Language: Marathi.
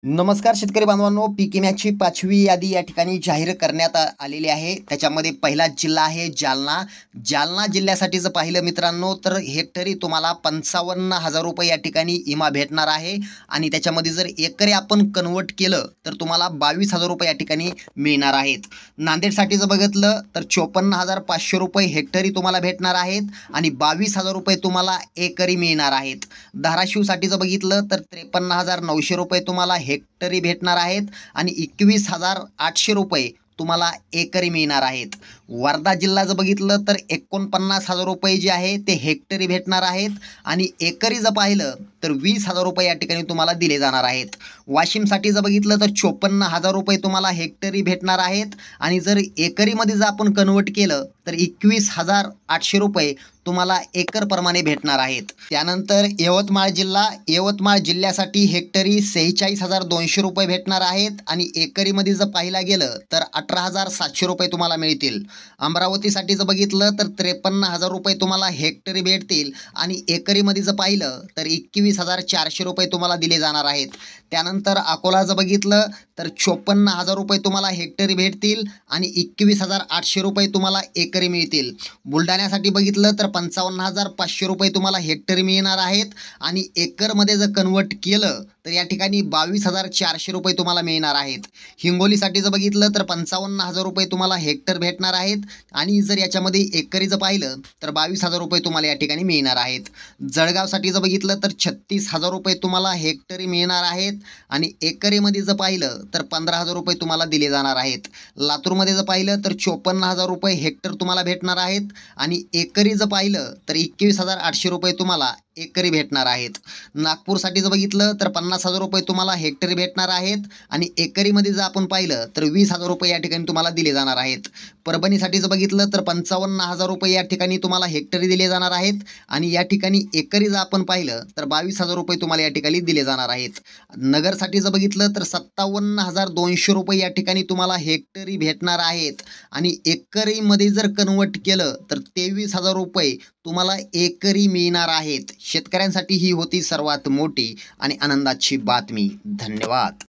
नमस्कार शेतकरी बांधवांनो, पीक विम्याची 5वी यादी या ठिकाणी जाहीर करण्यात आलेली आहे। त्याच्यामध्ये पहिला जिल्हा आहे जालना। जालना जिल्ह्यासाठी जर पाहिलं मित्रांनो तर हेक्टरी तुम्हाला 55,000 रुपये या ठिकाणी विमा भेटणार आहे आणि त्याच्यामध्ये जर एकरी आपण कन्वर्ट केलं तर तुम्हाला 22,000 रुपये या ठिकाणी मिळणार आहेत। नांदेडसाठी जर बघितलं तर 54,500 रुपये हेक्टरी तुम्हाला भेटणार आहेत आणि 22,000 रुपये तुम्हाला एकरी मिळणार आहेत। धाराशिवसाठी जर बघितलं तर 53,900 रुपये तुम्हाला हेक्टरी भेटणार आहेत आणि 21,800 रुपये तुम्हाला एकरी मिळणार आहेत। वर्धा जिल्हा जर बघितलं तर 49,000 रुपये जे आहे ते हेक्टरी भेटणार आहेत आणि एकरी जर पाहिलं तर 20,000 रुपये या ठिकाणी तुम्हाला दिले जाणार आहेत। वाशिमसाठी जर बघितलं तर 54,000 रुपये तुम्हाला हेक्टरी भेटणार आहेत आणि जर एकरीमध्ये जर आपण कन्वर्ट केलं तर 21,800 रुपये तुम्हाला एकरप्रमाणे भेटणार आहेत। त्यानंतर यवतमाळ जिल्ह्यासाठी हेक्टरी 46,200 रुपये भेटणार आहेत आणि एकरीमध्ये जर पाहिला गेलं तर 18,700 रुपये तुम्हाला मिळतील। अमरावतीसाठी जर बघितलं तर 53,000 रुपये तुम्हाला हेक्टरी भेटतील आणि एकरीमध्ये जर पाहिलं तर 21,400 रुपये तुम्हाला दिले जाणार आहेत। त्यानंतर अकोला जर बघितलं तर 54,000 रुपये तुम्हाला हेक्टरी भेटतील आणि 21,800 रुपये तुम्हाला एकरी मिळतील। बुलढाण्यासाठी बघितलं तर 55,500 रुपये तुम्हाला हेक्टरी मिळणार आहेत आणि एकरमध्ये जर कन्वर्ट केलं तर या ठिकाणी 22,400 रुपये तुम्हाला मिळणार आहेत। हिंगोलीसाठी जर बघितलं तर 55,000 रुपये तुम्हाला हेक्टर भेटणार आहेत आणि जर याच्यामध्ये एकरी जर पाहिलं तर 22,000 रुपये तुम्हाला या ठिकाणी मिळणार आहेत। जळगावसाठी जर बघितलं तर 36,000 रुपये तुम्हाला हेक्टरी मिळणार आहेत आणि एकरीमध्ये जर पाहिलं तर 15,000 रुपये तुम्हाला दिले जाणार आहेत। लातूरमध्ये जर पाहिलं तर 54,000 रुपये हेक्टर तुम्हाला भेटणार आहेत आणि एकरी जर पाहिलं तर 21,800 रुपये तुम्हाला एकरी भेटणार आहेत। नागपूरसाठी जर बघितलं तर 50,000 रुपये तुम्हाला हेक्टरी भेटणार आहेत आणि एकरीमध्ये जर आपण पाहिलं तर 20,000 रुपये या ठिकाणी तुम्हाला दिले जाणार आहेत। परभणीसाठी जर बघितलं तर 55,000 रुपये या ठिकाणी तुम्हाला हेक्टरी दिले जाणार आहेत आणि या ठिकाणी एकरी जर आपण पाहिलं तर 22,000 रुपये तुम्हाला या ठिकाणी दिले जाणार आहेत। नगरसाठी जर बघितलं तर 57,200 रुपये या ठिकाणी तुम्हाला हेक्टरी भेटणार आहेत आणि एकरीमध्ये जर कन्वर्ट केलं तर 23,000 रुपये तुम्हाला एकरी मिळणार आहेत। शेतकऱ्यांसाठी ही होती सर्वात मोठी आणि आनंदाची बातमी। धन्यवाद।